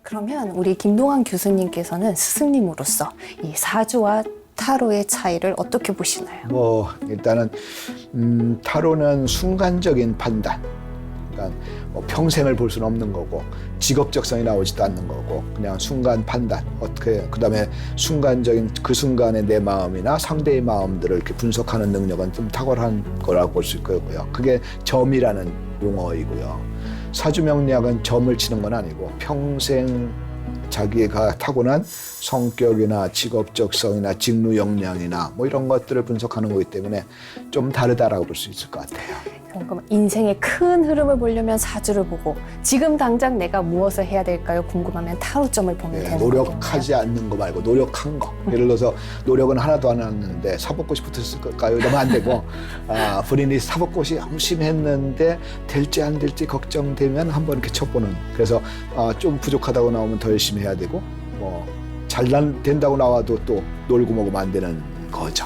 그러면 우리 김동환 교수님께서는 스승님으로서 이 사주와 타로의 차이를 어떻게 보시나요? 뭐 일단은 타로는 순간적인 판단. 그러니까 뭐 평생을 볼 수는 없는 거고 직업적성이 나오지도 않는 거고 그냥 순간 판단. 어떻게 그다음에 순간적인 그 순간의 내 마음이나 상대의 마음들을 이렇게 분석하는 능력은 좀 탁월한 거라고 볼 수 있고요. 그게 점이라는 용어이고요. 사주명리학은 점을 치는 건 아니고 평생 자기가 타고난 성격이나 직업적성이나 직무 역량이나 뭐 이런 것들을 분석하는 거기 때문에 좀 다르다라고 볼 수 있을 것 같아요. 그럼 인생의 큰 흐름을 보려면 사주를 보고 지금 당장 내가 무엇을 해야 될까요? 궁금하면 타로점을 보면 되는 거겠네요. 노력하지 않는 거 말고 노력한 거. 예를 들어서 노력은 하나도 안 했는데 사법고시 붙었을까요? 이러면 안 되고 본인이 사법고시 열심히 했는데 될지 안 될지 걱정되면 한번 이렇게 쳐보는. 그래서 좀 부족하다고 나오면 더 열심히 해야 되고 잘 된다고 나와도 또 놀고 먹으면 안 되는 거죠.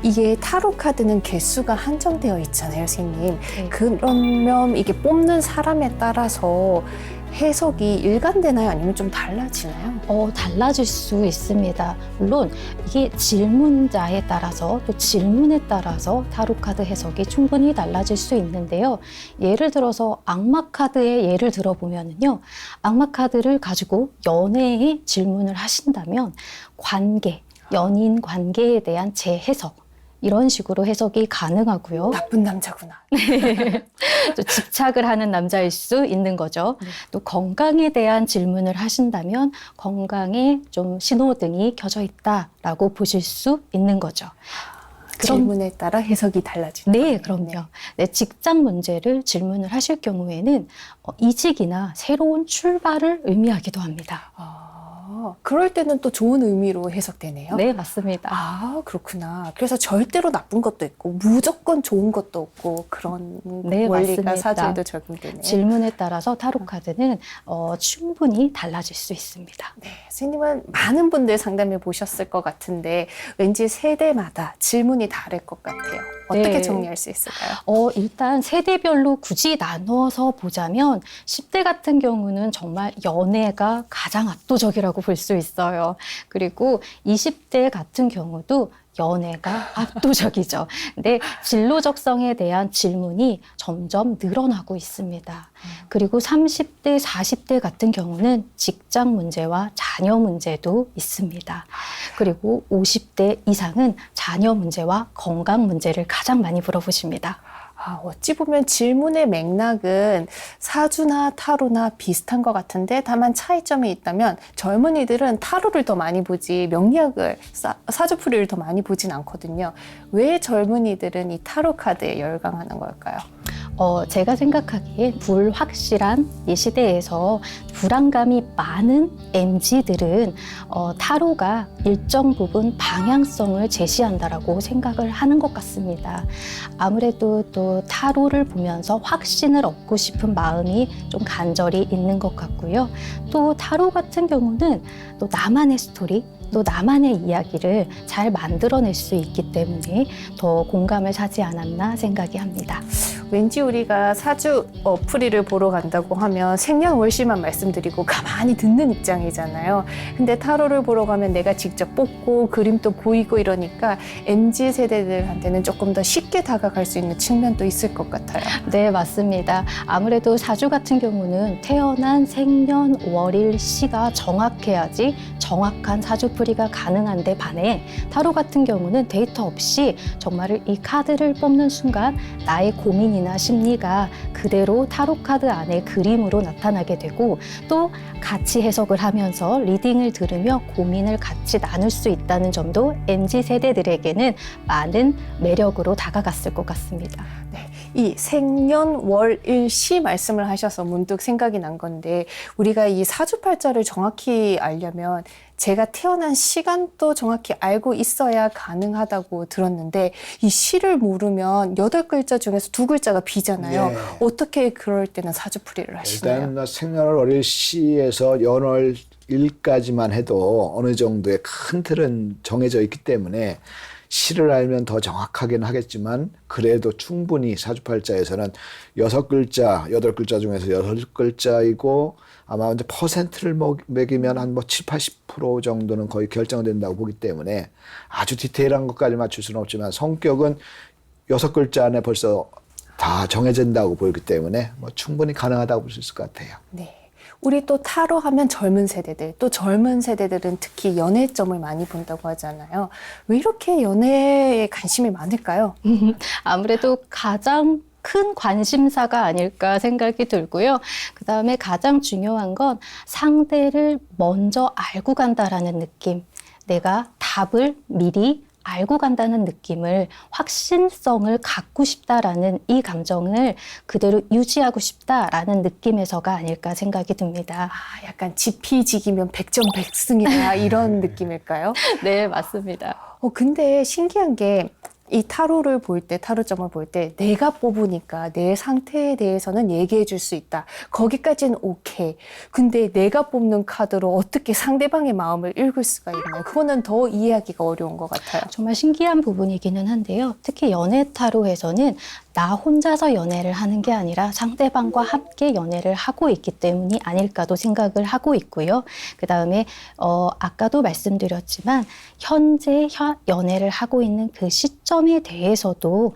이게 타로 카드는 개수가 한정되어 있잖아요, 선생님. 그러면 이게 뽑는 사람에 따라서 해석이 일관되나요? 아니면 좀 달라지나요? 달라질 수 있습니다. 물론 이게 질문자에 따라서 또 질문에 따라서 타로 카드 해석이 충분히 달라질 수 있는데요. 예를 들어서 악마 카드의 예를 들어보면요. 악마 카드를 가지고 연애의 질문을 하신다면 관계, 연인 관계에 대한 재해석 이런 식으로 해석이 가능하고요. 나쁜 남자구나. 또 집착을 하는 남자일 수 있는 거죠. 또 건강에 대한 질문을 하신다면 건강에 좀 신호등이 켜져 있다라고 보실 수 있는 거죠. 질문에 따라 해석이 달라지는 네, 거네요. 그럼요. 네, 직장 문제를 질문을 하실 경우에는 이직이나 새로운 출발을 의미하기도 합니다. 그럴 때는 또 좋은 의미로 해석되네요. 네, 맞습니다. 그렇구나. 그래서 절대로 나쁜 것도 있고 무조건 좋은 것도 없고 그런 네, 원리가 맞습니다. 사주에도 적용되네요. 질문에 따라서 타로 카드는 충분히 달라질 수 있습니다. 네, 선생님은 많은 분들 상담해 보셨을 것 같은데 왠지 세대마다 질문이 다를 것 같아요. 어떻게 네. 정리할 수 있을까요? 일단 세대별로 굳이 나누어서 보자면 10대 같은 경우는 정말 연애가 가장 압도적이라고 볼 수 있어요. 그리고 20대 같은 경우도 연애가 압도적이죠. 근데 진로적성에 대한 질문이 점점 늘어나고 있습니다. 그리고 30대, 40대 같은 경우는 직장 문제와 자녀 문제도 있습니다. 그리고 50대 이상은 자녀 문제와 건강 문제를 가장 많이 물어보십니다. 어찌 보면 질문의 맥락은 사주나 타로나 비슷한 것 같은데 다만 차이점이 있다면 젊은이들은 타로를 더 많이 보지 명리학을 사주풀이를 더 많이 보진 않거든요. 왜 젊은이들은 이 타로 카드에 열광하는 걸까요? 제가 생각하기에 불확실한 이 시대에서 불안감이 많은 MZ들은 타로가 일정 부분 방향성을 제시한다라고 생각을 하는 것 같습니다. 아무래도 또 타로를 보면서 확신을 얻고 싶은 마음이 좀 간절히 있는 것 같고요. 또 타로 같은 경우는 또 나만의 스토리, 또 나만의 이야기를 잘 만들어낼 수 있기 때문에 더 공감을 사지 않았나 생각이 합니다. 왠지 우리가 사주 풀이를 보러 간다고 하면 생년월일만 말씀드리고 가만히 듣는 입장이잖아요. 근데 타로를 보러 가면 내가 직접 뽑고 그림도 보이고 이러니까 MZ 세대들한테는 조금 더 쉽게 다가갈 수 있는 측면도 있을 것 같아요. 네, 맞습니다. 아무래도 사주 같은 경우는 태어난 생년월일 시가 정확해야지 정확한 사주풀이가 가능한데 반해 타로 같은 경우는 데이터 없이 정말 이 카드를 뽑는 순간 나의 고민이나 심리가 그대로 타로 카드 안에 그림으로 나타나게 되고 또 같이 해석을 하면서 리딩을 들으며 고민을 같이 나눌 수 있다는 점도 MZ 세대들에게는 많은 매력으로 다가갔을 것 같습니다. 네, 이 생년월일시 말씀을 하셔서 문득 생각이 난 건데 우리가 이 사주팔자를 정확히 알려면 제가 태어난 시간도 정확히 알고 있어야 가능하다고 들었는데 이 시를 모르면 8글자 중에서 2글자가 비잖아요. 네. 어떻게 그럴 때는 사주풀이를 하시나요? 일단 생년월일 시에서 연월일까지만 해도 어느 정도의 큰 틀은 정해져 있기 때문에 시를 알면 더 정확하긴 하겠지만 그래도 충분히 사주팔자에서는 6글자, 8글자 중에서 6글자이고 아마 이제 퍼센트를 매기면 한 뭐 7, 80% 정도는 거의 결정된다고 보기 때문에 아주 디테일한 것까지 맞출 수는 없지만 성격은 6글자 안에 벌써 다 정해진다고 보이기 때문에 뭐 충분히 가능하다고 볼 수 있을 것 같아요. 네. 우리 또 타로 하면 젊은 세대들, 또 젊은 세대들은 특히 연애점을 많이 본다고 하잖아요. 왜 이렇게 연애에 관심이 많을까요? 아무래도 가장 큰 관심사가 아닐까 생각이 들고요. 그 다음에 가장 중요한 건 상대를 먼저 알고 간다라는 느낌. 내가 답을 미리 알고 간다는 느낌을, 확신성을 갖고 싶다라는 이 감정을 그대로 유지하고 싶다라는 느낌에서가 아닐까 생각이 듭니다. 아, 약간 지피지기면 백전백승이다 이런 느낌일까요? 네, 맞습니다. 근데 신기한 게 이 타로를 볼 때, 타로점을 볼 때 내가 뽑으니까 내 상태에 대해서는 얘기해 줄 수 있다. 거기까지는 오케이. 근데 내가 뽑는 카드로 어떻게 상대방의 마음을 읽을 수가 있나요? 그거는 더 이해하기가 어려운 것 같아요. 정말 신기한 부분이기는 한데요. 특히 연애 타로에서는 나 혼자서 연애를 하는 게 아니라 상대방과 함께 연애를 하고 있기 때문이 아닐까도 생각을 하고 있고요. 그 다음에 아까도 말씀드렸지만 현재 연애를 하고 있는 그 시점에 대해서도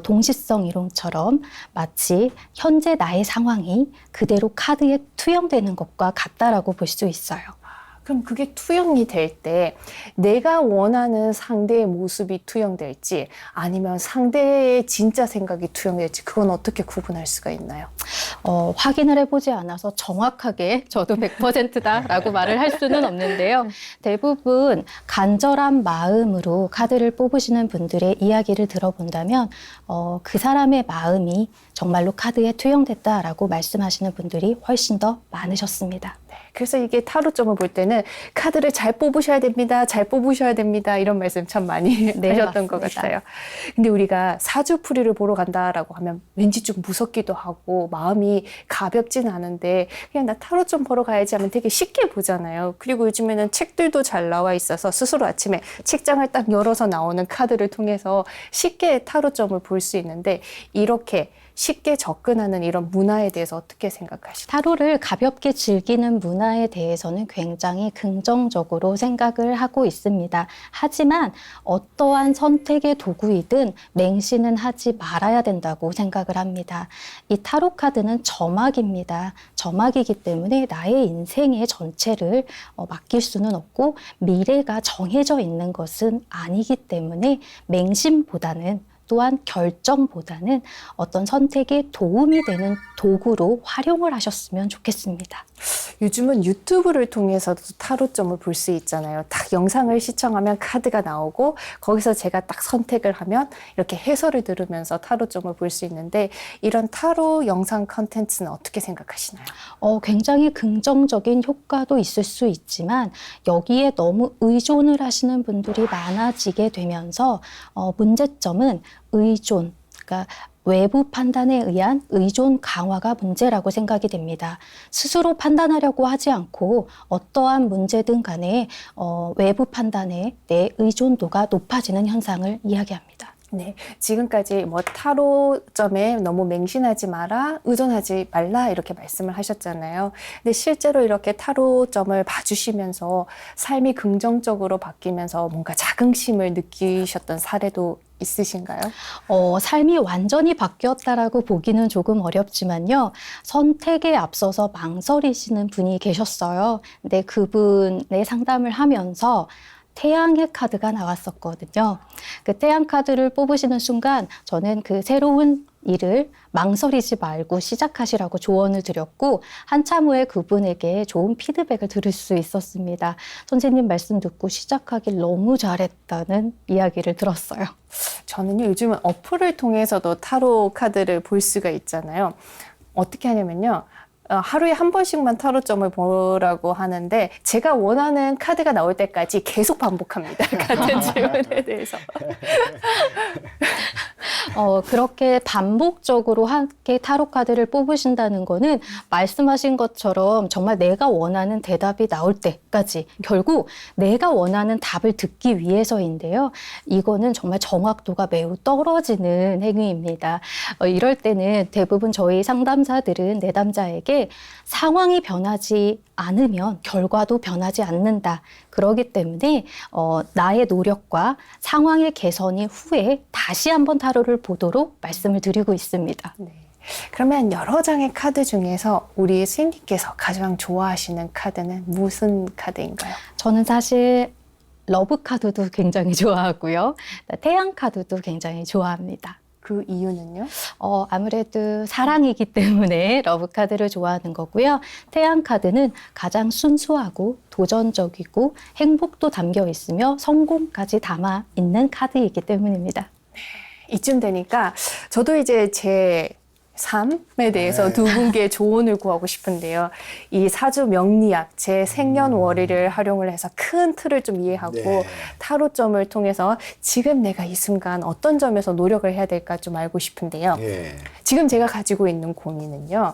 동시성 이론처럼 마치 현재 나의 상황이 그대로 카드에 투영되는 것과 같다라고 볼 수 있어요. 그럼 그게 투영이 될 때 내가 원하는 상대의 모습이 투영될지 아니면 상대의 진짜 생각이 투영될지 그건 어떻게 구분할 수가 있나요? 확인을 해보지 않아서 정확하게 저도 100%다라고 말을 할 수는 없는데요. 대부분 간절한 마음으로 카드를 뽑으시는 분들의 이야기를 들어본다면 그 사람의 마음이 정말로 카드에 투영됐다라고 말씀하시는 분들이 훨씬 더 많으셨습니다. 그래서 이게 타로점을 볼 때는 카드를 잘 뽑으셔야 됩니다. 잘 뽑으셔야 됩니다. 이런 말씀 참 많이 네, 하셨던 맞습니다. 것 같아요. 근데 우리가 사주풀이를 보러 간다라고 하면 왠지 좀 무섭기도 하고 마음이 가볍진 않은데 그냥 나 타로점 보러 가야지 하면 되게 쉽게 보잖아요. 그리고 요즘에는 책들도 잘 나와 있어서 스스로 아침에 책장을 딱 열어서 나오는 카드를 통해서 쉽게 타로점을 볼 수 있는데 이렇게 쉽게 접근하는 이런 문화에 대해서 어떻게 생각하시나요? 타로를 가볍게 즐기는 문화에 대해서는 굉장히 긍정적으로 생각을 하고 있습니다. 하지만 어떠한 선택의 도구이든 맹신은 하지 말아야 된다고 생각을 합니다. 이 타로 카드는 점막입니다. 점막이기 때문에 나의 인생의 전체를 맡길 수는 없고 미래가 정해져 있는 것은 아니기 때문에 맹신보다는 또한 결정보다는 어떤 선택에 도움이 되는 도구로 활용을 하셨으면 좋겠습니다. 요즘은 유튜브를 통해서도 타로점을 볼 수 있잖아요. 딱 영상을 시청하면 카드가 나오고 거기서 제가 딱 선택을 하면 이렇게 해설을 들으면서 타로점을 볼 수 있는데 이런 타로 영상 컨텐츠는 어떻게 생각하시나요? 굉장히 긍정적인 효과도 있을 수 있지만 여기에 너무 의존을 하시는 분들이 많아지게 되면서 문제점은 의존, 그러니까 외부 판단에 의한 의존 강화가 문제라고 생각이 됩니다. 스스로 판단하려고 하지 않고 어떠한 문제든 간에 외부 판단에 내 의존도가 높아지는 현상을 이야기합니다. 네, 지금까지 뭐 타로점에 너무 맹신하지 마라, 의존하지 말라 이렇게 말씀을 하셨잖아요. 근데 실제로 이렇게 타로점을 봐주시면서 삶이 긍정적으로 바뀌면서 뭔가 자긍심을 느끼셨던 사례도 있으신가요? 삶이 완전히 바뀌었다라고 보기는 조금 어렵지만요. 선택에 앞서서 망설이시는 분이 계셨어요. 근데 그분의 상담을 하면서 태양의 카드가 나왔었거든요. 그 태양 카드를 뽑으시는 순간 저는 그 새로운 일을 망설이지 말고 시작하시라고 조언을 드렸고 한참 후에 그분에게 좋은 피드백을 들을 수 있었습니다. 선생님 말씀 듣고 시작하길 너무 잘했다는 이야기를 들었어요. 저는요, 요즘은 어플을 통해서도 타로 카드를 볼 수가 있잖아요. 어떻게 하냐면요. 하루에 한 번씩만 타로점을 보라고 하는데 제가 원하는 카드가 나올 때까지 계속 반복합니다. 같은 질문에 대해서. 그렇게 반복적으로 함께 타로 카드를 뽑으신다는 거는 말씀하신 것처럼 정말 내가 원하는 대답이 나올 때까지 결국 내가 원하는 답을 듣기 위해서인데요. 이거는 정말 정확도가 매우 떨어지는 행위입니다. 이럴 때는 대부분 저희 상담사들은 내담자에게 상황이 변하지 않으면 결과도 변하지 않는다. 그렇기 때문에 나의 노력과 상황의 개선이 후에 다시 한번 타로를 보도록 말씀을 드리고 있습니다. 네. 그러면 여러 장의 카드 중에서 우리 스님께서 가장 좋아하시는 카드는 무슨 카드인가요? 저는 사실 러브 카드도 굉장히 좋아하고요. 태양 카드도 굉장히 좋아합니다. 그 이유는요? 아무래도 사랑이기 때문에 러브 카드를 좋아하는 거고요. 태양 카드는 가장 순수하고 도전적이고 행복도 담겨 있으며 성공까지 담아 있는 카드이기 때문입니다. 이쯤 되니까 저도 이제 제 삶에 대해서 네. 두 분께 조언을 구하고 싶은데요. 이 사주 명리학, 제 생년월일을 활용을 해서 큰 틀을 좀 이해하고 네. 타로점을 통해서 지금 내가 이 순간 어떤 점에서 노력을 해야 될까 좀 알고 싶은데요. 예. 지금 제가 가지고 있는 고민은요.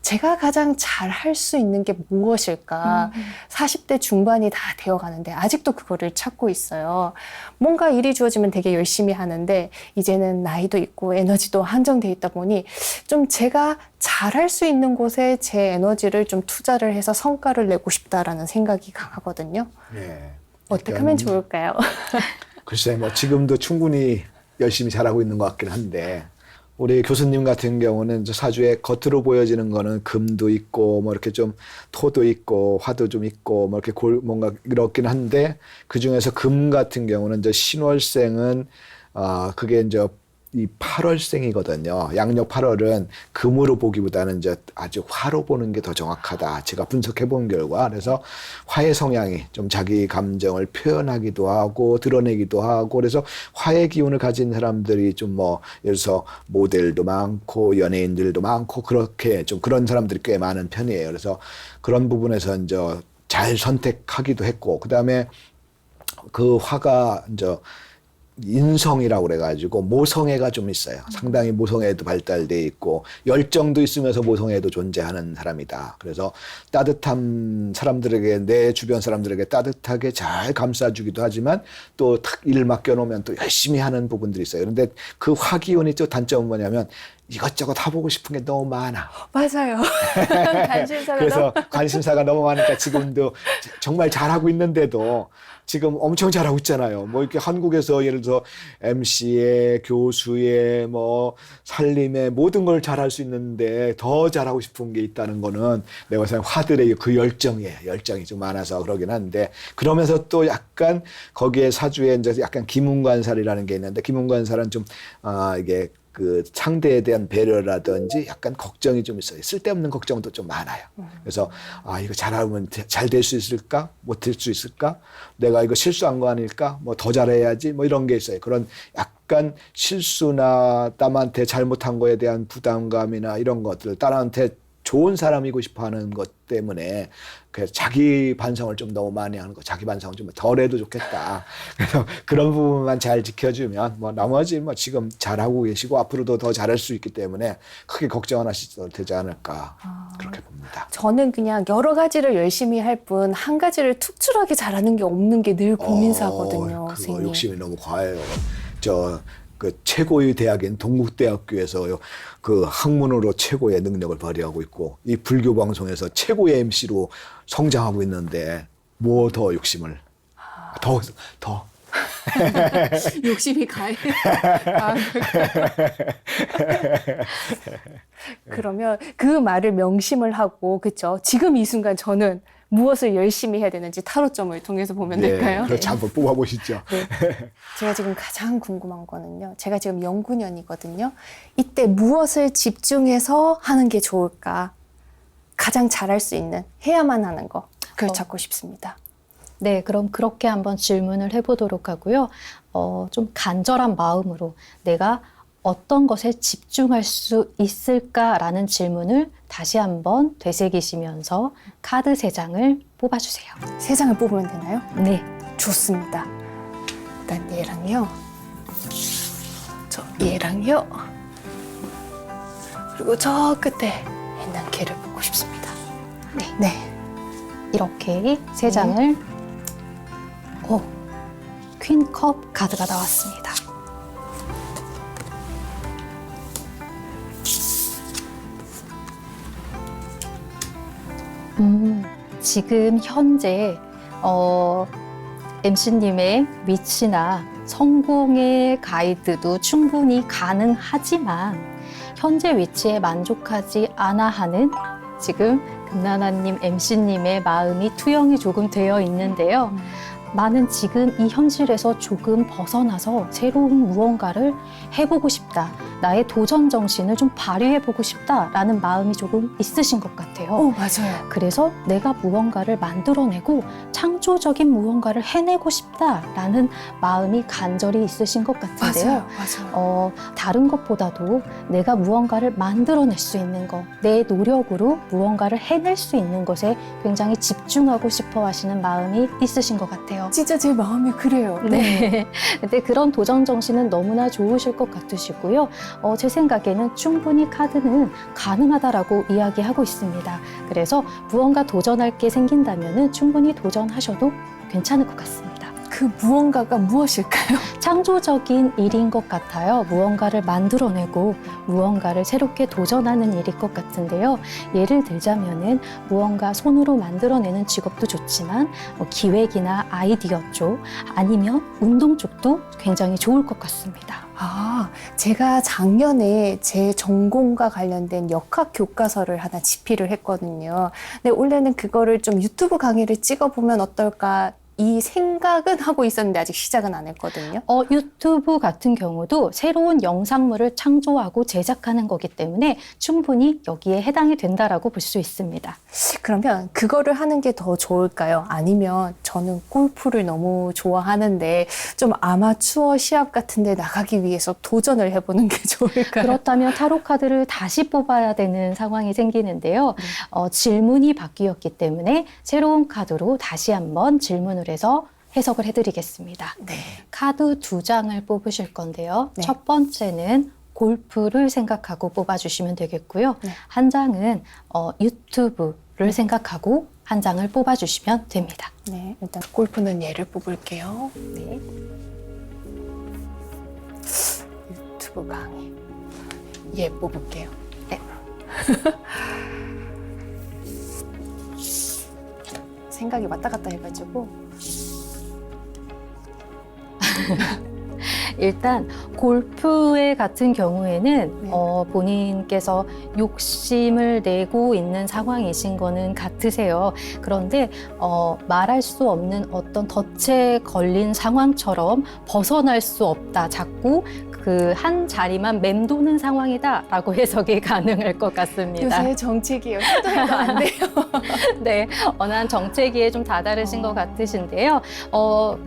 제가 가장 잘 할 수 있는 게 무엇일까? 40대 중반이 다 되어가는데 아직도 그거를 찾고 있어요. 뭔가 일이 주어지면 되게 열심히 하는데 이제는 나이도 있고 에너지도 한정돼 있다 보니 좀 제가 잘할 수 있는 곳에 제 에너지를 좀 투자를 해서 성과를 내고 싶다라는 생각이 강하거든요. 예. 어떻게 하면 좋을까요? 글쎄, 뭐 지금도 충분히 열심히 잘하고 있는 것 같긴 한데, 우리 교수님 같은 경우는 저 사주에 겉으로 보여지는 거는 금도 있고 뭐 이렇게 좀 토도 있고 화도 좀 있고 뭐 이렇게 뭔가 이렇긴 한데, 그 중에서 금 같은 경우는 이제 신월생은 그게 이제 이 8월생이거든요. 양력 8월은 금으로 보기보다는 이제 아주 화로 보는 게 더 정확하다. 제가 분석해 본 결과. 그래서 화의 성향이 좀 자기 감정을 표현하기도 하고 드러내기도 하고, 그래서 화의 기운을 가진 사람들이 좀 뭐 예를 들어서 모델도 많고 연예인들도 많고 그렇게 좀 그런 사람들이 꽤 많은 편이에요. 그래서 그런 부분에서 이제 잘 선택하기도 했고, 그다음에 그 화가 이제 인성이라고 그래가지고 모성애가 좀 있어요. 상당히 모성애도 발달돼 있고 열정도 있으면서 모성애도 존재하는 사람이다. 그래서 따뜻한 사람들에게, 내 주변 사람들에게 따뜻하게 잘 감싸주기도 하지만 또 탁 일 맡겨놓으면 또 열심히 하는 부분들이 있어요. 그런데 그 화기운이 또 단점은 뭐냐면 이것저것 해보고 싶은 게 너무 많아. 맞아요. 관심사가 그래서 관심사가 너무 많으니까 지금도 정말 잘하고 있는데도 지금 엄청 잘하고 있잖아요. 뭐 이렇게 한국에서 예를 들어서 MC에, 교수에, 뭐 살림에 모든 걸 잘할 수 있는데 더 잘하고 싶은 게 있다는 거는 내가 생각하는 화들의 그 열정이에요. 열정이 좀 많아서 그러긴 한데, 그러면서 또 약간 거기에 사주에 이제 약간 기문관살이라는 게 있는데, 기문관살은 좀 이게 그 상대에 대한 배려라든지 약간 걱정이 좀 있어요. 쓸데없는 걱정도 좀 많아요. 그래서 이거 잘하면 잘 될 수 있을까? 못 될 수 있을까? 내가 이거 실수한 거 아닐까? 뭐 더 잘해야지? 뭐 이런 게 있어요. 그런 약간 실수나 남한테 잘못한 거에 대한 부담감이나 이런 것들, 딸한테 좋은 사람이고 싶어 하는 것 때문에 그래서 자기 반성을 좀 너무 많이 하는 거, 자기 반성을 좀 덜 해도 좋겠다. 그래서 그런 부분만 잘 지켜주면 뭐 나머지 뭐 지금 잘하고 계시고 앞으로도 더 잘할 수 있기 때문에 크게 걱정 안 하셔도 되지 않을까 그렇게 봅니다. 저는 그냥 여러 가지를 열심히 할 뿐 한 가지를 특출하게 잘하는 게 없는 게 늘 고민사거든요. 그거 선생님. 욕심이 너무 과해요. 그 최고의 대학인 동국대학교에서 그 학문으로 최고의 능력을 발휘하고 있고, 이 불교 방송에서 최고의 MC로 성장하고 있는데 뭐 더 욕심을 더 욕심이 가해. 그러면 그 말을 명심을 하고, 그렇죠? 지금 이 순간 저는 무엇을 열심히 해야 되는지 타로점을 통해서 보면 될까요? 그렇지, 한번 뽑아보시죠. 네. 제가 지금 가장 궁금한 거는요. 제가 지금 연구년이거든요. 이때 무엇을 집중해서 하는 게 좋을까? 가장 잘할 수 있는, 해야만 하는 거. 그걸 찾고 싶습니다. 네, 그럼 그렇게 한번 질문을 해보도록 하고요. 좀 간절한 마음으로 내가 어떤 것에 집중할 수 있을까라는 질문을 다시 한번 되새기시면서 카드 3장을 뽑아주세요. 3장을 뽑으면 되나요? 네. 좋습니다. 일단 얘랑요. 저 얘랑요. 그리고 저 끝에 있는 개를 보고 싶습니다. 네. 네. 이렇게 세 장을 퀸컵 카드가 나왔습니다. 지금 현재 MC님의 위치나 성공의 가이드도 충분히 가능하지만 현재 위치에 만족하지 않아 하는 지금 금나나님 MC님의 마음이 투영이 조금 되어 있는데요. 나는 지금 이 현실에서 조금 벗어나서 새로운 무언가를 해보고 싶다. 나의 도전 정신을 좀 발휘해보고 싶다라는 마음이 조금 있으신 것 같아요. 맞아요. 그래서 내가 무언가를 만들어내고 창조적인 무언가를 해내고 싶다라는 마음이 간절히 있으신 것 같은데요. 맞아요. 다른 것보다도 내가 무언가를 만들어낼 수 있는 것, 내 노력으로 무언가를 해낼 수 있는 것에 굉장히 집중하고 싶어 하시는 마음이 있으신 것 같아요. 진짜 제 마음이 그래요. 네. 근데 그런 도전 정신은 너무나 좋으실 것 같으시고요. 제 생각에는 충분히 카드는 가능하다라고 이야기하고 있습니다. 그래서 무언가 도전할 게 생긴다면 충분히 도전하셔도 괜찮을 것 같습니다. 그 무언가가 무엇일까요? 창조적인 일인 것 같아요. 무언가를 만들어내고 무언가를 새롭게 도전하는 일일 것 같은데요. 예를 들자면은 무언가 손으로 만들어내는 직업도 좋지만 기획이나 아이디어 쪽 아니면 운동 쪽도 굉장히 좋을 것 같습니다. 제가 작년에 제 전공과 관련된 역학 교과서를 하나 집필을 했거든요. 근데 원래는 그거를 좀 유튜브 강의를 찍어보면 어떨까 이 생각은 하고 있었는데 아직 시작은 안 했거든요. 유튜브 같은 경우도 새로운 영상물을 창조하고 제작하는 거기 때문에 충분히 여기에 해당이 된다라고 볼 수 있습니다. 그러면 그거를 하는 게 더 좋을까요? 아니면 저는 골프를 너무 좋아하는데 좀 아마추어 시합 같은 데 나가기 위해서 도전을 해보는 게 좋을까요? 그렇다면 타로 카드를 다시 뽑아야 되는 상황이 생기는데요. 질문이 바뀌었기 때문에 새로운 카드로 다시 한번 질문을 해서 해석을 해드리겠습니다. 네. 카드 2장을 뽑으실 건데요. 네. 첫 번째는 골프를 생각하고 뽑아주시면 되겠고요. 네. 한 장은 유튜브를 생각하고 한 장을 뽑아주시면 됩니다. 네, 일단 골프는 얘를 뽑을게요. 네. 유튜브 강의. 얘 뽑을게요. 네. 생각이 왔다 갔다 해가지고. 일단 골프의 같은 경우에는 네. 본인께서 욕심을 내고 있는 상황이신 거는 같으세요. 그런데 말할 수 없는 어떤 덫에 걸린 상황처럼 벗어날 수 없다. 자꾸 그 한 자리만 맴도는 상황이다라고 해석이 가능할 것 같습니다. 요새 정책이에요. 해도 안 돼요. 네, 언한 정체기에 좀 다다르신 것 같으신데요.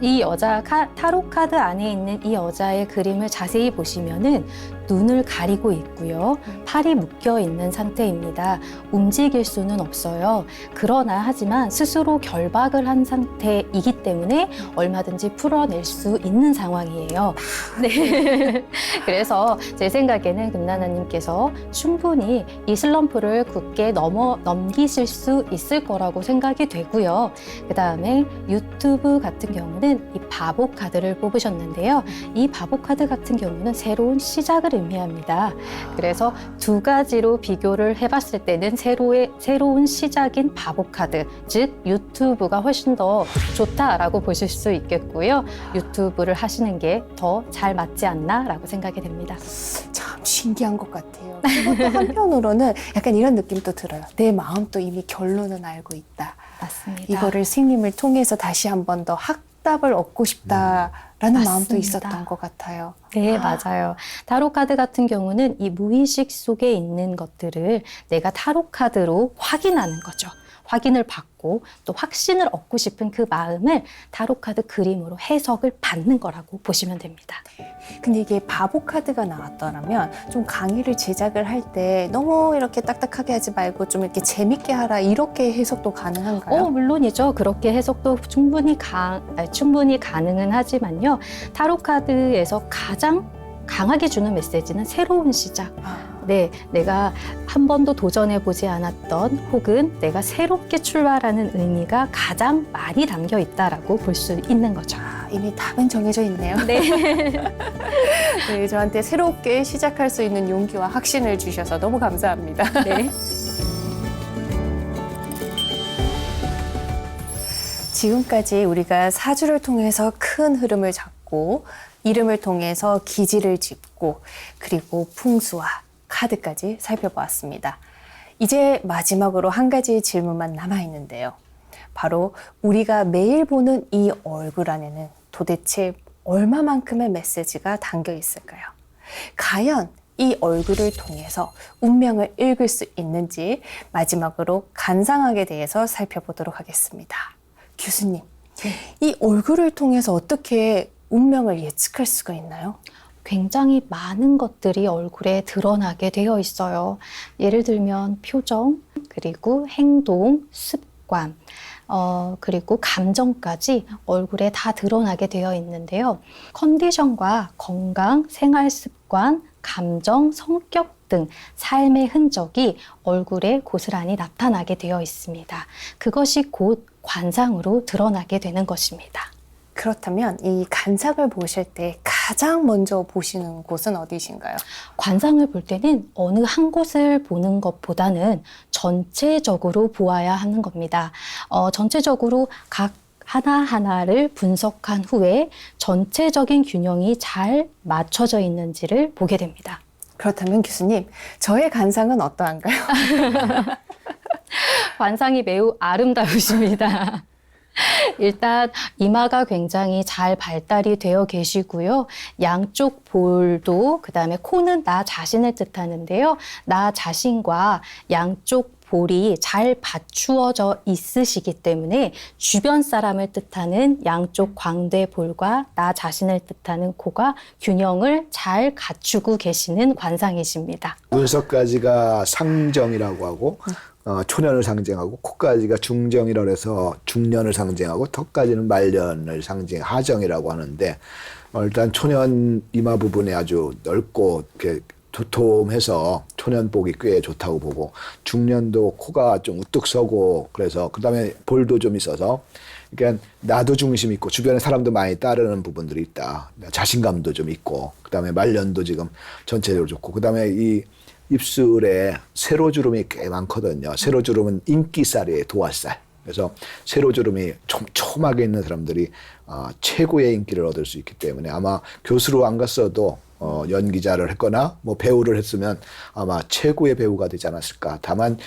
이 여자 타로 카드 안에 있는 이 여자의 그림을 자세히 보시면은 눈을 가리고 있고요. 팔이 묶여 있는 상태입니다. 움직일 수는 없어요. 그러나 하지만 스스로 결박을 한 상태이기 때문에 얼마든지 풀어낼 수 있는 상황이에요. 네. 그래서 제 생각에는 금나나님께서 충분히 이 슬럼프를 굳게 넘기실 수 있을 거라고 생각이 되고요. 그 다음에 유튜브 같은 경우는 이 바보 카드를 뽑으셨는데요. 이 바보 카드 같은 경우는 새로운 시작을 의미합니다. 그래서 두 가지로 비교를 해봤을 때는 새로운 시작인 바보 카드, 즉 유튜브가 훨씬 더 좋다라고 보실 수 있겠고요. 유튜브를 하시는 게 더 잘 맞지 않나라고 생각이 됩니다. 참 신기한 것 같아요. 그리고 또 한편으로는 약간 이런 느낌도 들어요. 내 마음도 이미 결론은 알고 있다. 맞습니다. 이거를 스님을 통해서 다시 한 번 더 확답을 얻고 싶다라는 맞습니다. 마음도 있었던 것 같아요. 네, 맞아요. 타로 카드 같은 경우는 이 무의식 속에 있는 것들을 내가 타로 카드로 확인하는 거죠. 확인을 받고 또 확신을 얻고 싶은 그 마음을 타로 카드 그림으로 해석을 받는 거라고 보시면 됩니다. 근데 이게 바보 카드가 나왔더라면 좀 강의를 제작을 할 때 너무 이렇게 딱딱하게 하지 말고 좀 이렇게 재밌게 하라 이렇게 해석도 가능한가요? 물론이죠. 그렇게 해석도 충분히 가능은 하지만요. 타로 카드에서 가장 강하게 주는 메시지는 새로운 시작. 아, 네, 내가 한 번도 도전해보지 않았던 혹은 내가 새롭게 출발하는 의미가 가장 많이 담겨 있다라고 볼 수 있는 거죠. 이미 답은 정해져 있네요. 네. 네, 저한테 새롭게 시작할 수 있는 용기와 확신을 주셔서 너무 감사합니다. 네. 지금까지 우리가 사주를 통해서 큰 흐름을 잡고 이름을 통해서 기지를 짚고 그리고 풍수와 카드까지 살펴보았습니다. 이제 마지막으로 한 가지 질문만 남아있는데요. 바로 우리가 매일 보는 이 얼굴 안에는 도대체 얼마만큼의 메시지가 담겨 있을까요? 과연 이 얼굴을 통해서 운명을 읽을 수 있는지 마지막으로 간상학에 대해서 살펴보도록 하겠습니다. 교수님, 이 얼굴을 통해서 어떻게 운명을 예측할 수가 있나요? 굉장히 많은 것들이 얼굴에 드러나게 되어 있어요. 예를 들면 표정, 그리고 행동, 습관, 그리고 감정까지 얼굴에 다 드러나게 되어 있는데요. 컨디션과 건강, 생활 습관, 감정, 성격 등 삶의 흔적이 얼굴에 고스란히 나타나게 되어 있습니다. 그것이 곧 관상으로 드러나게 되는 것입니다. 그렇다면 이 간상을 보실 때 가장 먼저 보시는 곳은 어디신가요? 관상을 볼 때는 어느 한 곳을 보는 것보다는 전체적으로 보아야 하는 겁니다. 전체적으로 각 하나하나를 분석한 후에 전체적인 균형이 잘 맞춰져 있는지를 보게 됩니다. 그렇다면 교수님, 저의 간상은 어떠한가요? 관상이 매우 아름다우십니다. 일단 이마가 굉장히 잘 발달이 되어 계시고요. 양쪽 볼도 그다음에 코는 나 자신을 뜻하는데요. 나 자신과 양쪽 볼이 잘 받추어져 있으시기 때문에 주변 사람을 뜻하는 양쪽 광대볼과 나 자신을 뜻하는 코가 균형을 잘 갖추고 계시는 관상이십니다. 눈썹까지가 상정이라고 하고 초년을 상징하고 코까지가 중정이라고 해서 중년을 상징하고 턱까지는 말년을 하정이라고 하는데 일단 초년 이마 부분이 아주 넓고 이렇게 도톰해서 초년 보기 꽤 좋다고 보고 중년도 코가 좀 우뚝 서고 그래서 그다음에 볼도 좀 있어서 그러니까 나도 중심 있고 주변에 사람도 많이 따르는 부분들이 있다. 자신감도 좀 있고 그다음에 말년도 지금 전체적으로 좋고 그다음에 이 입술에 세로주름이 꽤 많거든요. 세로주름은 인기살이에요. 도화살. 그래서 세로주름이 촘촘하게 있는 사람들이 최고의 인기를 얻을 수 있기 때문에 아마 교수로 안 갔어도 연기자를 했거나 뭐 배우를 했으면 아마 최고의 배우가 되지 않았을까. 다만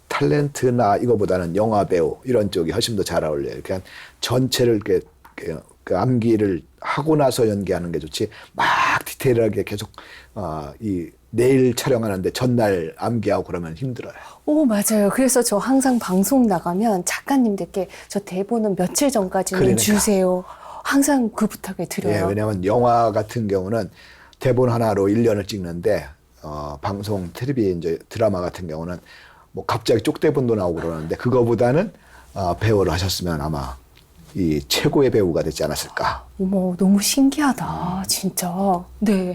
탤런트나 이거보다는 영화 배우 이런 쪽이 훨씬 더 잘 어울려요. 그냥 전체를 이렇게 그 암기를 하고 나서 연기하는 게 좋지 막 디테일하게 계속 이 내일 촬영하는데 전날 암기하고 그러면 힘들어요. 오, 맞아요. 그래서 저 항상 방송 나가면 작가님들께 저 대본은 며칠 전까지는 그러니까. 주세요. 항상 그 부탁을 드려요. 예, 왜냐하면 영화 같은 경우는 대본 하나로 1년을 찍는데 방송, 텔레비 이제 드라마 같은 경우는 뭐 갑자기 쪽대본도 나오고 그러는데 그거보다는 배우를 하셨으면 아마 이 최고의 배우가 되지 않았을까. 어머, 너무 신기하다. 진짜. 네.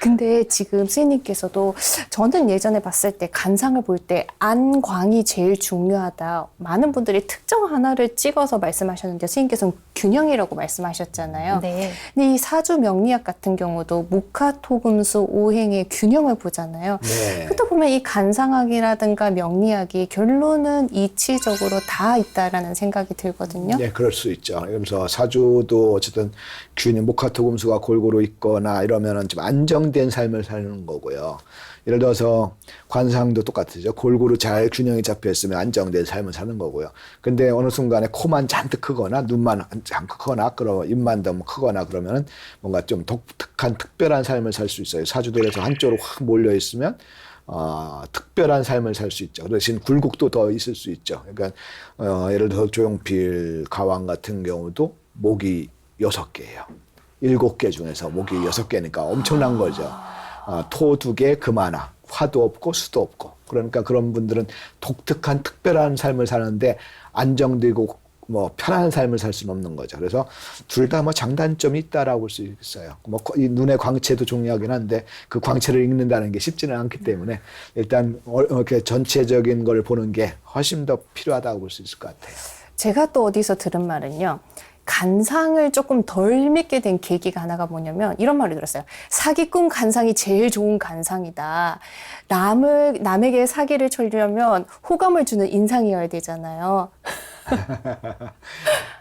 근데 지금 스님께서도 저는 예전에 봤을 때 간상을 볼 때 안광이 제일 중요하다. 많은 분들이 특정 하나를 찍어서 말씀하셨는데 스님께서는 균형이라고 말씀하셨잖아요. 네. 근데 이 사주 명리학 같은 경우도 목화토금수 오행의 균형을 보잖아요. 네. 그러다 보면 이 간상학이라든가 명리학이 결론은 이치적으로 다 있다라는 생각이 들거든요. 네, 그럴 수 있죠. 그래서 사주도 어쨌든 균형, 목화토금수가 골고루 있거나 이러면은 좀 안정된 삶을 사는 거고요. 예를 들어서 관상도 똑같죠. 골고루 잘 균형이 잡혀 있으면 안정된 삶을 사는 거고요. 근데 어느 순간에 코만 잔뜩 크거나 눈만 잔뜩 크거나 그러면 입만 너무 크거나 그러면은 뭔가 좀 독특한 특별한 삶을 살 수 있어요. 사주들에서 한쪽으로 확 몰려 있으면 특별한 삶을 살 수 있죠. 그 대신 굴곡도 더 있을 수 있죠. 그러니까 예를 들어서 조용필, 가왕 같은 경우도 목이 6개예요. 7개 중에서 목이 6개니까 엄청난 거죠. 토 2개, 금 하나, 화도 없고 수도 없고. 그러니까 그런 분들은 독특한 특별한 삶을 사는데 안정되고 뭐 편안한 삶을 살 수는 없는 거죠. 그래서 둘 다 뭐 장단점이 있다라고 볼 수 있어요. 뭐 이 눈의 광채도 중요하긴 한데 그 광채를 읽는다는 게 쉽지는 않기 때문에 일단 이렇게 전체적인 걸 보는 게 훨씬 더 필요하다고 볼 수 있을 것 같아요. 제가 또 어디서 들은 말은요. 간상을 조금 덜 믿게 된 계기가 하나가 뭐냐면 이런 말을 들었어요. 사기꾼 간상이 제일 좋은 간상이다. 남에게 사기를 쳐려면 호감을 주는 인상이어야 되잖아요.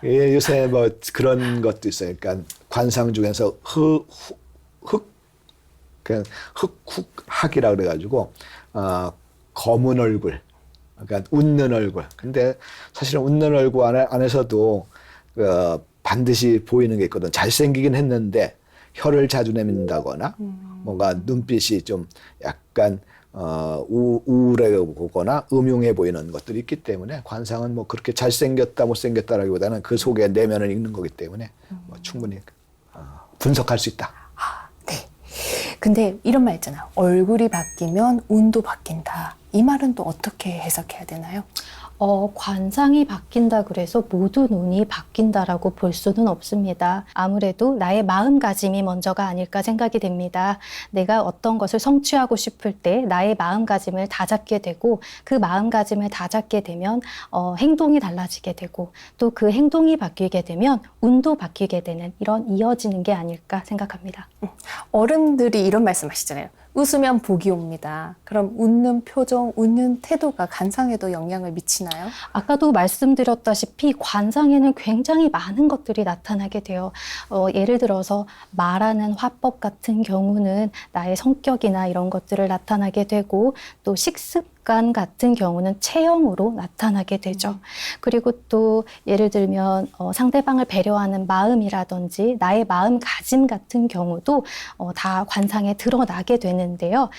예, 요새 뭐 그런 것도 있어요. 그러니까 관상 중에서 흑흑학이라 그래가지고 검은 얼굴, 그러니까 웃는 얼굴. 근데 사실은 웃는 얼굴 안에서도 반드시 보이는 게 있거든. 잘생기긴 했는데 혀를 자주 내민다거나 뭔가 눈빛이 좀 약간 우울해 보거나 음흉해 보이는 것들이 있기 때문에 관상은 뭐 그렇게 잘생겼다 못생겼다라기보다는 그 속에 내면을 읽는 거기 때문에 뭐 충분히 분석할 수 있다. 네. 근데 이런 말 있잖아요. 얼굴이 바뀌면 운도 바뀐다. 이 말은 또 어떻게 해석해야 되나요? 관상이 바뀐다 그래서 모두 눈이 바뀐다라고 볼 수는 없습니다. 아무래도 나의 마음가짐이 먼저가 아닐까 생각이 됩니다. 내가 어떤 것을 성취하고 싶을 때 나의 마음가짐을 다잡게 되고 그 마음가짐을 다잡게 되면 행동이 달라지게 되고 또 그 행동이 바뀌게 되면 운도 바뀌게 되는 이런 이어지는 게 아닐까 생각합니다. 어른들이 이런 말씀 하시잖아요. 웃으면 복이 옵니다. 그럼 웃는 표정, 웃는 태도가 간상에도 영향을 미치나요? 아까도 말씀드렸다시피 관상에는 굉장히 많은 것들이 나타나게 돼요. 예를 들어서 말하는 화법 같은 경우는 나의 성격이나 이런 것들을 나타나게 되고 또 식습관 같은 경우는 체형으로 나타나게 되죠. 그리고 또 예를 들면 상대방을 배려하는 마음이라든지 나의 마음가짐 같은 경우도 다 관상에 드러나게 되는데요.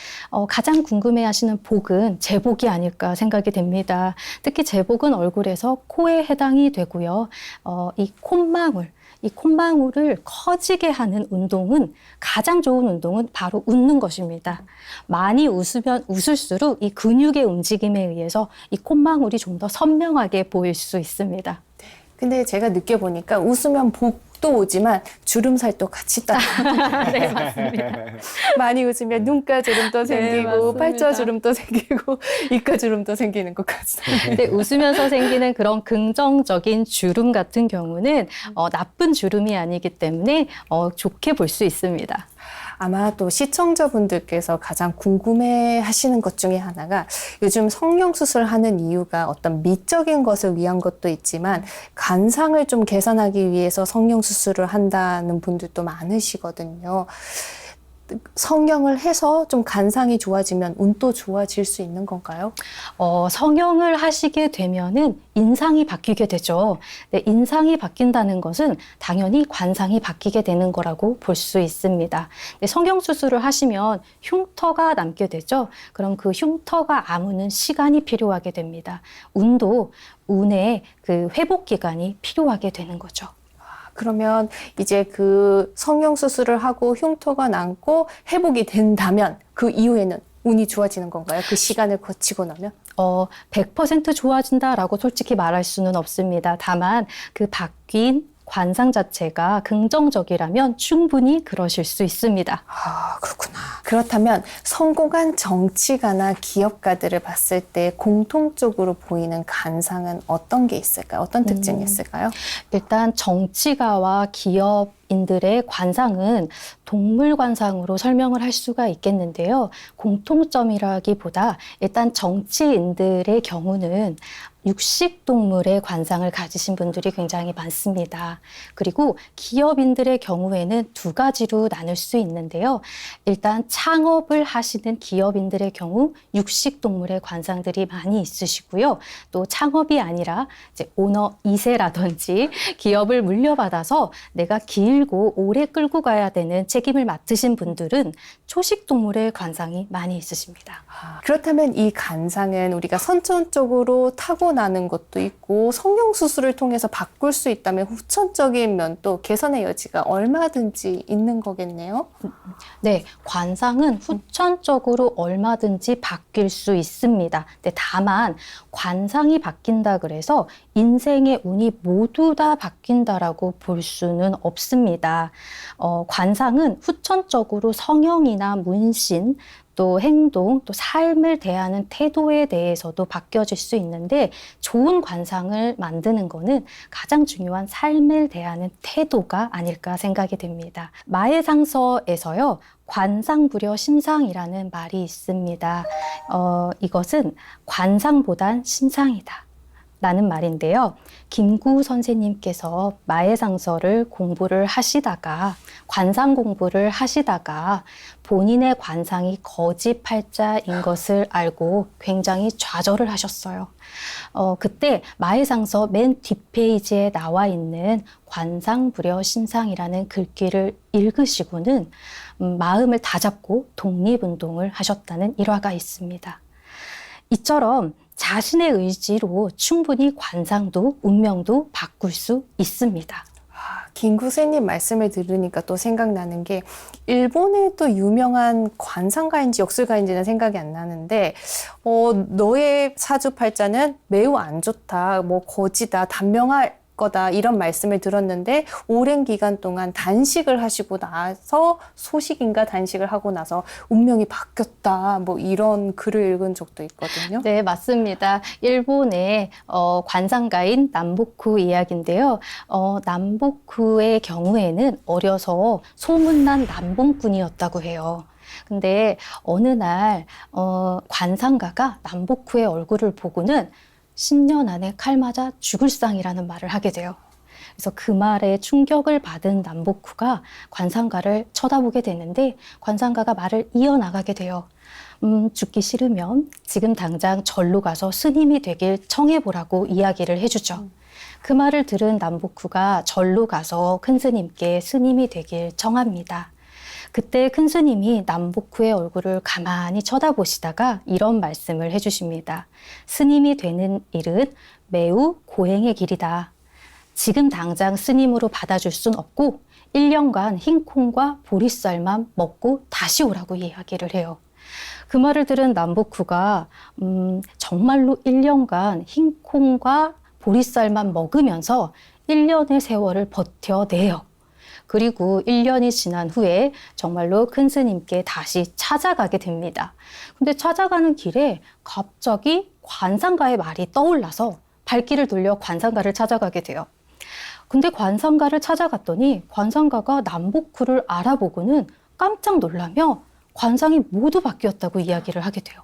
가장 궁금해하시는 복은 제복이 아닐까 생각이 됩니다. 특히 제복은 얼굴에서 코에 해당이 되고요. 이 콧망울을 커지게 하는 운동은 가장 좋은 운동은 바로 웃는 것입니다. 많이 웃으면 웃을수록 이 근육의 움직임에 의해서 이 콧망울이 좀 더 선명하게 보일 수 있습니다. 근데 제가 느껴보니까 웃으면 복도 오지만 주름살도 같이 따라요. 네, 맞습니다. 많이 웃으면 눈가 주름도 생기고 맞습니다. 팔자 주름도 생기고 이가 주름도 생기는 것 같습니다. 근데 웃으면서 생기는 그런 긍정적인 주름 같은 경우는 나쁜 주름이 아니기 때문에 좋게 볼 수 있습니다. 아마 또 시청자분들께서 가장 궁금해 하시는 것 중에 하나가 요즘 성형수술을 하는 이유가 어떤 미적인 것을 위한 것도 있지만 간상을 좀 개선하기 위해서 성형수술을 한다는 분들도 많으시거든요. 성형을 해서 좀 간상이 좋아지면 운도 좋아질 수 있는 건가요? 성형을 하시게 되면은 인상이 바뀌게 되죠. 네, 인상이 바뀐다는 것은 당연히 관상이 바뀌게 되는 거라고 볼 수 있습니다. 네, 성형 수술을 하시면 흉터가 남게 되죠. 그럼 그 흉터가 아무는 시간이 필요하게 됩니다. 운의 그 회복 기간이 필요하게 되는 거죠. 그러면 이제 그 성형수술을 하고 흉터가 남고 회복이 된다면 그 이후에는 운이 좋아지는 건가요? 그 시간을 거치고 나면? 100% 좋아진다라고 솔직히 말할 수는 없습니다. 다만 그 바뀐 관상 자체가 긍정적이라면 충분히 그러실 수 있습니다. 아, 그렇구나. 그렇다면 성공한 정치가나 기업가들을 봤을 때 공통적으로 보이는 간상은 어떤 게 있을까요? 어떤 특징이 있을까요? 일단 정치가와 기업인들의 관상은 동물 관상으로 설명을 할 수가 있겠는데요. 공통점이라기보다 일단 정치인들의 경우는 육식동물의 관상을 가지신 분들이 굉장히 많습니다. 그리고 기업인들의 경우에는 두 가지로 나눌 수 있는데요. 일단 창업을 하시는 기업인들의 경우 육식동물의 관상들이 많이 있으시고요. 또 창업이 아니라 이제 오너 2세라든지 기업을 물려받아서 내가 길고 오래 끌고 가야 되는 책임을 맡으신 분들은 초식동물의 관상이 많이 있으십니다. 그렇다면 이 간상은 우리가 선천적으로 타고난 이어나는 것도 있고 성형수술을 통해서 바꿀 수 있다면 후천적인 면도 개선의 여지가 얼마든지 있는 거겠네요. 네, 관상은 후천적으로 얼마든지 바뀔 수 있습니다. 근데 다만 관상이 바뀐다 그래서 인생의 운이 모두 다 바뀐다라고 볼 수는 없습니다. 관상은 후천적으로 성형이나 문신, 또 행동, 또 삶을 대하는 태도에 대해서도 바뀌어질 수 있는데 좋은 관상을 만드는 거는 가장 중요한 삶을 대하는 태도가 아닐까 생각이 됩니다. 마해상서에서요. 관상불여 심상이라는 말이 있습니다. 이것은 관상보단 심상이다 라는 말인데요. 김구 선생님께서 마해상서를 공부를 하시다가 관상 공부를 하시다가 본인의 관상이 거짓팔자인 것을 알고 굉장히 좌절을 하셨어요. 그때 마해상서 맨 뒷페이지에 나와 있는 관상불여 심상이라는 글귀를 읽으시고는 마음을 다잡고 독립운동을 하셨다는 일화가 있습니다. 이처럼 자신의 의지로 충분히 관상도 운명도 바꿀 수 있습니다. 김구세님 말씀을 들으니까 또 생각나는 게 일본의 또 유명한 관상가인지 역술가인지는 생각이 안 나는데 너의 사주팔자는 매우 안 좋다, 뭐 거지다, 단명할 거다 이런 말씀을 들었는데 오랜 기간 동안 단식을 하시고 나서 소식인가 단식을 하고 나서 운명이 바뀌었다 뭐 이런 글을 읽은 적도 있거든요. 네, 맞습니다. 일본의 관상가인 남보쿠 이야기인데요. 남보쿠의 경우에는 어려서 소문난 남봉꾼이었다고 해요. 근데 어느 날 관상가가 남보쿠의 얼굴을 보고는 10년 안에 칼 맞아 죽을 상이라는 말을 하게 돼요. 그래서 그 말에 충격을 받은 남보쿠가 관상가를 쳐다보게 되는데 관상가가 말을 이어나가게 돼요. 죽기 싫으면 지금 당장 절로 가서 스님이 되길 청해보라고 이야기를 해주죠. 그 말을 들은 남보쿠가 절로 가서 큰 스님께 스님이 되길 청합니다. 그때 큰 스님이 남보쿠의 얼굴을 가만히 쳐다보시다가 이런 말씀을 해주십니다. 스님이 되는 일은 매우 고행의 길이다. 지금 당장 스님으로 받아줄 순 없고 1년간 흰콩과 보리쌀만 먹고 다시 오라고 이야기를 해요. 그 말을 들은 남보쿠가 정말로 1년간 흰콩과 보리쌀만 먹으면서 1년의 세월을 버텨내요. 그리고 1년이 지난 후에 정말로 큰 스님께 다시 찾아가게 됩니다. 근데 찾아가는 길에 갑자기 관상가의 말이 떠올라서 발길을 돌려 관상가를 찾아가게 돼요. 근데 관상가를 찾아갔더니 관상가가 남보쿠를 알아보고는 깜짝 놀라며 관상이 모두 바뀌었다고 이야기를 하게 돼요.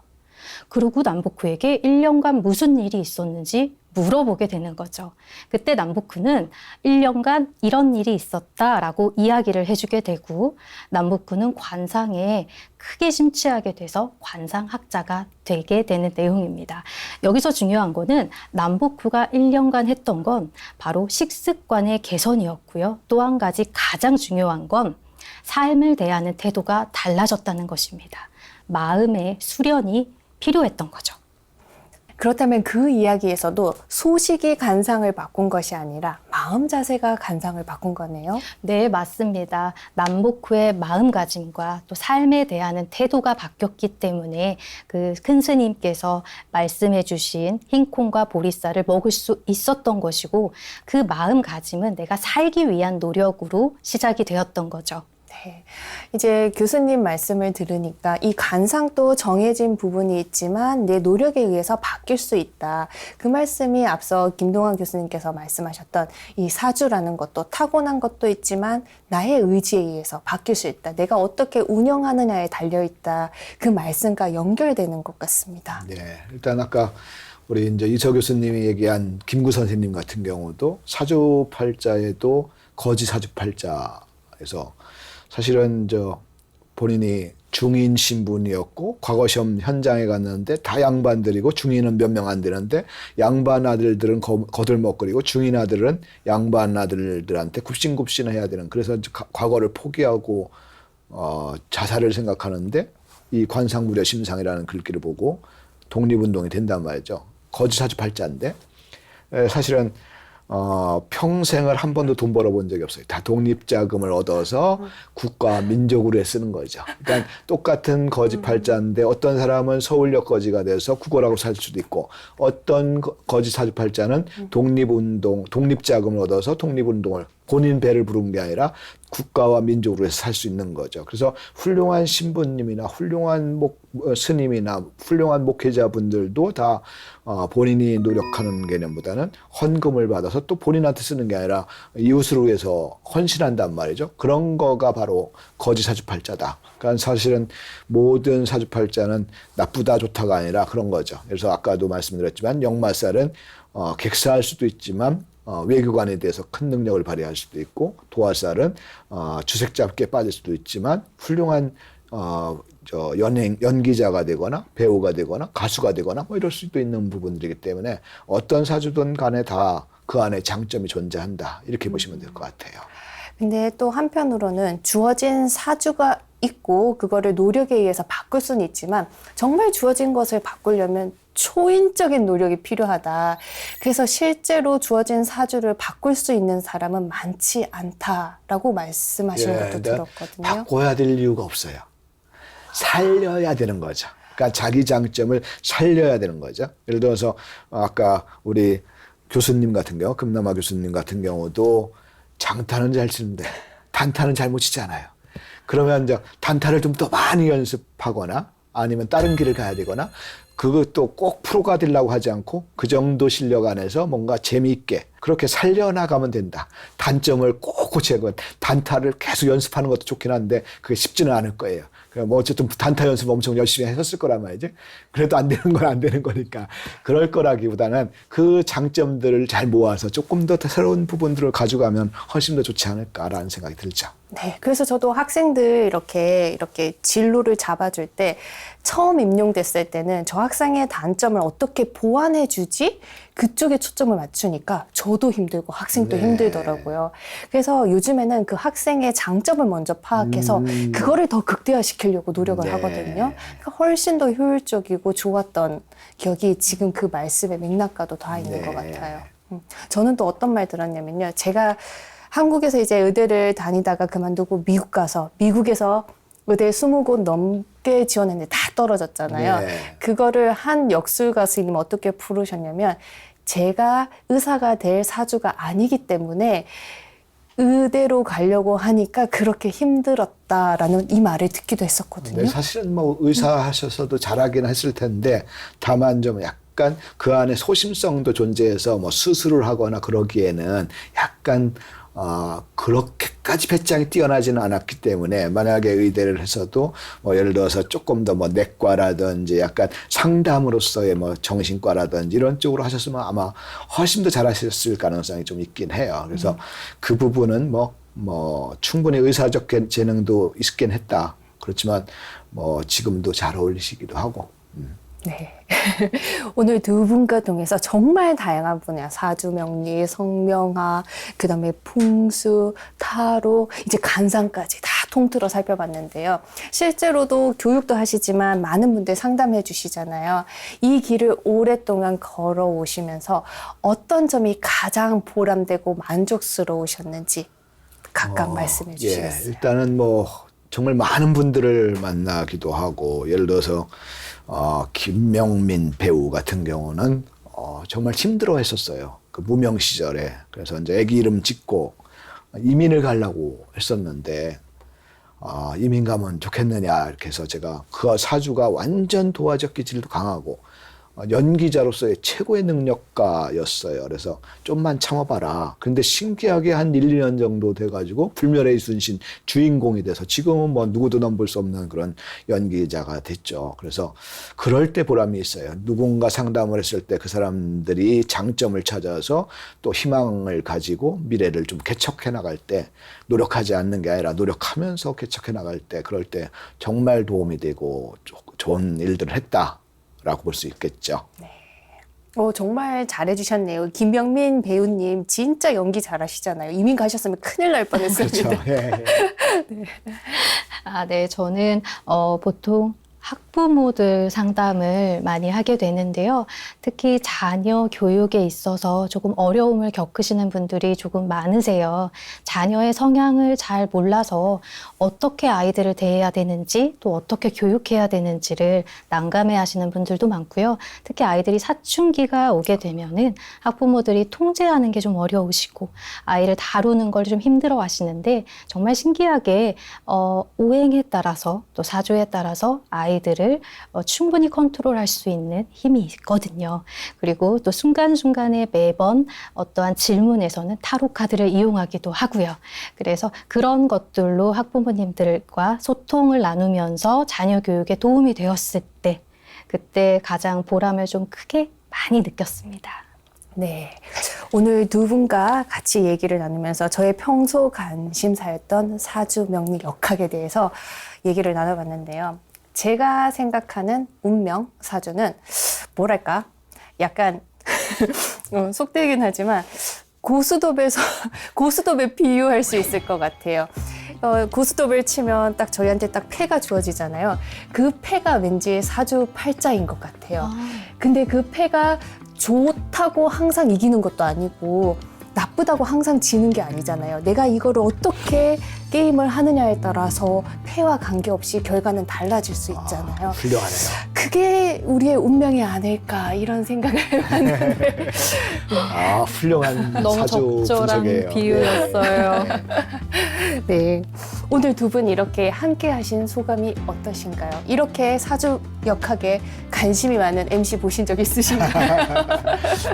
그리고 남보쿠에게 1년간 무슨 일이 있었는지 물어보게 되는 거죠. 그때 남보쿠는 1년간 이런 일이 있었다라고 이야기를 해주게 되고 남보쿠는 관상에 크게 심취하게 돼서 관상학자가 되게 되는 내용입니다. 여기서 중요한 거는 남보쿠가 1년간 했던 건 바로 식습관의 개선이었고요. 또 한 가지 가장 중요한 건 삶을 대하는 태도가 달라졌다는 것입니다. 마음의 수련이 필요했던 거죠. 그렇다면 그 이야기에서도 소식이 관상을 바꾼 것이 아니라 마음 자세가 관상을 바꾼 거네요. 네, 맞습니다. 남보쿠의 마음가짐과 또 삶에 대한 태도가 바뀌었기 때문에 그 큰 스님께서 말씀해 주신 흰콩과 보리쌀을 먹을 수 있었던 것이고 그 마음가짐은 내가 살기 위한 노력으로 시작이 되었던 거죠. 네. 이제 교수님 말씀을 들으니까 이 관상도 정해진 부분이 있지만 내 노력에 의해서 바뀔 수 있다. 그 말씀이 앞서 김동환 교수님께서 말씀하셨던 이 사주라는 것도 타고난 것도 있지만 나의 의지에 의해서 바뀔 수 있다. 내가 어떻게 운영하느냐에 달려있다. 그 말씀과 연결되는 것 같습니다. 네, 일단 아까 우리 이제 이서 교수님이 얘기한 김구 선생님 같은 경우도 사주팔자에도 거지 사주팔자에서 사실은 본인이 중인 신분이었고 과거 시험 현장에 갔는데 다 양반들이고 중인은 몇 명 안 되는데 양반 아들들은 거들먹거리고 중인 아들은 양반 아들들한테 굽신굽신해야 되는, 그래서 과거를 포기하고 자살을 생각하는데 이 관상무려 심상이라는 글귀를 보고 독립운동이 된단 말이죠. 거지 사주팔자인데 사실은 평생을 한 번도 돈 벌어본 적이 없어요. 다 독립자금을 얻어서 국가와 민족으로 쓰는 거죠. 그러니까 똑같은 거지 팔자인데 어떤 사람은 서울역 거지가 돼서 구걸하고 살 수도 있고 어떤 거지 사주팔자는 독립자금을 얻어서 독립운동을 본인 배를 부른 게 아니라 국가와 민족으로 해서 살 수 있는 거죠. 그래서 훌륭한 신부님이나 훌륭한 스님이나 훌륭한 목회자분들도 다 본인이 노력하는 개념보다는 헌금을 받아서 또 본인한테 쓰는 게 아니라 이웃을 위해서 헌신한단 말이죠. 그런 거가 바로 거지 사주팔자다. 그러니까 사실은 모든 사주팔자는 나쁘다 좋다가 아니라 그런 거죠. 그래서 아까도 말씀드렸지만 역마살은 객사할 수도 있지만 외교관에 대해서 큰 능력을 발휘할 수도 있고 도화살은 주색잡기에 빠질 수도 있지만 훌륭한 연기자가 되거나 배우가 되거나 가수가 되거나 뭐 이럴 수도 있는 부분들이기 때문에 어떤 사주든 간에 다 그 안에 장점이 존재한다. 이렇게 보시면 될 것 같아요. 근데 또 한편으로는 주어진 사주가 있고 그거를 노력에 의해서 바꿀 수는 있지만 정말 주어진 것을 바꾸려면 초인적인 노력이 필요하다. 그래서 실제로 주어진 사주를 바꿀 수 있는 사람은 많지 않다라고 말씀하시는 것도 들었거든요. 바꿔야 될 이유가 없어요. 살려야 되는 거죠. 그러니까 자기 장점을 살려야 되는 거죠. 예를 들어서 아까 우리 교수님 같은 경우, 금남아 교수님 같은 경우도 장타는 잘 치는데 단타는 잘 못 치잖아요. 그러면 이제 단타를 좀 더 많이 연습하거나 아니면 다른 길을 가야 되거나 그것도 꼭 프로가 되려고 하지 않고 그 정도 실력 안에서 뭔가 재미있게 그렇게 살려나가면 된다. 단점을 꼭 고치고 단타를 계속 연습하는 것도 좋긴 한데 그게 쉽지는 않을 거예요. 뭐 어쨌든 단타 연습 엄청 열심히 했었을 거란 말이지. 그래도 안 되는 건 안 되는 거니까 그럴 거라기보다는 그 장점들을 잘 모아서 조금 더 새로운 부분들을 가져가면 훨씬 더 좋지 않을까라는 생각이 들죠. 네, 그래서 저도 학생들 이렇게 진로를 잡아줄 때 처음 임용됐을 때는 저 학생의 단점을 어떻게 보완해 주지? 그쪽에 초점을 맞추니까 저도 힘들고 학생도 힘들더라고요. 그래서 요즘에는 그 학생의 장점을 먼저 파악해서 그거를 더 극대화시키려고 노력을 하거든요. 그러니까 훨씬 더 효율적이고 좋았던 기억이 지금 그 말씀의 맥락과도 다 있는 것 같아요. 저는 또 어떤 말 들었냐면요. 제가 한국에서 이제 의대를 다니다가 그만두고 미국 가서 미국에서 의대 20곳 넘게 지원했는데 다 떨어졌잖아요. 그거를 한 역술가 스님 어떻게 풀으셨냐면 제가 의사가 될 사주가 아니기 때문에 의대로 가려고 하니까 그렇게 힘들었다라는 이 말을 듣기도 했었거든요. 네, 사실은 뭐 의사 하셔서도 잘하긴 했을 텐데 다만 좀 약간 그 안에 소심성도 존재해서 뭐 수술을 하거나 그러기에는 약간 그렇게까지 배짱이 뛰어나지는 않았기 때문에 만약에 의대를 해서도 뭐 예를 들어서 조금 더 뭐 내과라든지 약간 상담으로서의 뭐 정신과라든지 이런 쪽으로 하셨으면 아마 훨씬 더 잘하셨을 가능성이 좀 있긴 해요. 그래서 그 부분은 뭐 충분히 의사적 재능도 있긴 했다. 그렇지만 뭐 지금도 잘 어울리시기도 하고. 네. 오늘 두 분과 통해서 정말 다양한 분야, 사주명리, 성명학, 그 다음에 풍수, 타로, 이제 간상까지 다 통틀어 살펴봤는데요. 실제로도 교육도 하시지만 많은 분들 상담해 주시잖아요. 이 길을 오랫동안 걸어오시면서 어떤 점이 가장 보람되고 만족스러우셨는지 각각 말씀해 주시겠어요? 일단은 뭐 정말 많은 분들을 만나기도 하고 예를 들어서 김명민 배우 같은 경우는 정말 힘들어 했었어요. 그 무명 시절에. 그래서 이제 애기 이름 짓고 이민을 가려고 했었는데 이민 가면 좋겠느냐 이렇게 해서 제가 그 사주가 완전 도화적 기질도 강하고 연기자로서의 최고의 능력가였어요. 그래서 좀만 참아봐라. 근데 신기하게 한 1, 2년 정도 돼가지고 불멸의 이순신 주인공이 돼서 지금은 뭐 누구도 넘볼 수 없는 그런 연기자가 됐죠. 그래서 그럴 때 보람이 있어요. 누군가 상담을 했을 때 그 사람들이 장점을 찾아서 또 희망을 가지고 미래를 좀 개척해 나갈 때 노력하지 않는 게 아니라 노력하면서 개척해 나갈 때 그럴 때 정말 도움이 되고 좋은 일들을 했다. 라고 볼 수 있겠죠. 네. 정말 잘해주셨네요. 김명민 배우님 진짜 연기 잘하시잖아요. 이민 가셨으면 큰일 날 뻔했습니다. 그렇죠. 예. 네, 저는 보통 학부모들 상담을 많이 하게 되는데요. 특히 자녀 교육에 있어서 조금 어려움을 겪으시는 분들이 조금 많으세요. 자녀의 성향을 잘 몰라서 어떻게 아이들을 대해야 되는지 또 어떻게 교육해야 되는지를 난감해 하시는 분들도 많고요. 특히 아이들이 사춘기가 오게 되면은 학부모들이 통제하는 게 좀 어려우시고 아이를 다루는 걸 좀 힘들어 하시는데 정말 신기하게 오행에 따라서 또 사주에 따라서 아이들을 충분히 컨트롤할 수 있는 힘이 있거든요. 그리고 또 순간순간에 매번 어떠한 질문에서는 타로 카드를 이용하기도 하고요. 그래서 그런 것들로 학부모님들과 소통을 나누면서 자녀 교육에 도움이 되었을 때 그때 가장 보람을 좀 크게 많이 느꼈습니다. 네. 오늘 두 분과 같이 얘기를 나누면서 저의 평소 관심사였던 사주 명리 역학에 대해서 얘기를 나눠봤는데요. 제가 생각하는 운명 사주는 뭐랄까 약간 속되긴 하지만 고스톱에 비유할 수 있을 것 같아요. 고스톱을 치면 딱 저희한테 딱 패가 주어지잖아요. 그 패가 왠지 사주 팔자인 것 같아요. 근데 그 패가 좋다고 항상 이기는 것도 아니고 나쁘다고 항상 지는 게 아니잖아요. 내가 이거를 어떻게 게임을 하느냐에 따라서 패와 관계없이 결과는 달라질 수 있잖아요. 훌륭하네요. 그게 우리의 운명이 아닐까 이런 생각을 하는데 훌륭한 너무 사주 적절한 분석이에요. 비유였어요. 네. 오늘 두 분 이렇게 함께 하신 소감이 어떠신가요? 이렇게 사주 역학에 관심이 많은 MC 보신 적 있으신가요?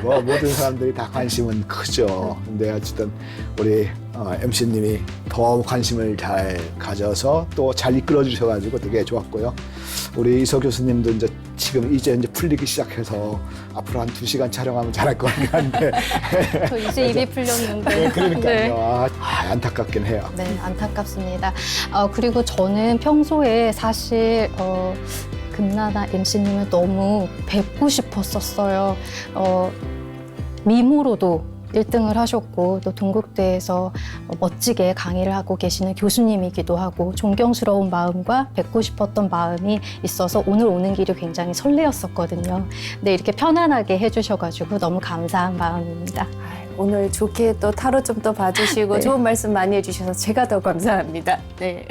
뭐 모든 사람들이 다 관심은 크죠. 근데 어쨌든 우리 MC님이 더 관심을 잘 가져서 또 잘 이끌어 주셔가지고 되게 좋았고요. 우리 이서 교수님도 이제 풀리기 시작해서 앞으로 한 2시간 촬영하면 잘할 것 같긴 한데. 저 이제 입이 풀렸는데. 네, 그러니까요. 네. 안타깝긴 해요. 네, 안타깝습니다. 그리고 저는 평소에 사실 금나나 MC님을 너무 뵙고 싶었었어요. 미모로도 1등을 하셨고 또 동국대에서 멋지게 강의를 하고 계시는 교수님이기도 하고 존경스러운 마음과 뵙고 싶었던 마음이 있어서 오늘 오는 길이 굉장히 설레었었거든요. 근데 이렇게 편안하게 해주셔가지고 너무 감사한 마음입니다. 오늘 좋게 또 타로 좀 더 봐주시고 네. 좋은 말씀 많이 해주셔서 제가 더 감사합니다. 네.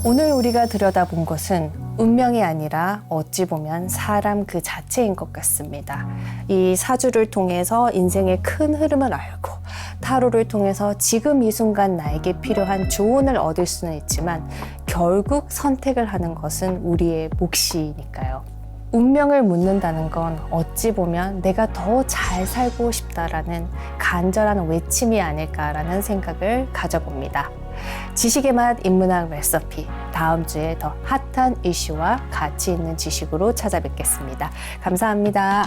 오늘 우리가 들여다본 것은 운명이 아니라 어찌 보면 사람 그 자체인 것 같습니다. 이 사주를 통해서 인생의 큰 흐름을 알고 타로를 통해서 지금 이 순간 나에게 필요한 조언을 얻을 수는 있지만 결국 선택을 하는 것은 우리의 몫이니까요. 운명을 묻는다는 건 어찌 보면 내가 더 잘 살고 싶다라는 간절한 외침이 아닐까라는 생각을 가져봅니다. 지식의 맛 인문학 레시피 다음 주에 더 핫한 이슈와 가치 있는 지식으로 찾아뵙겠습니다. 감사합니다.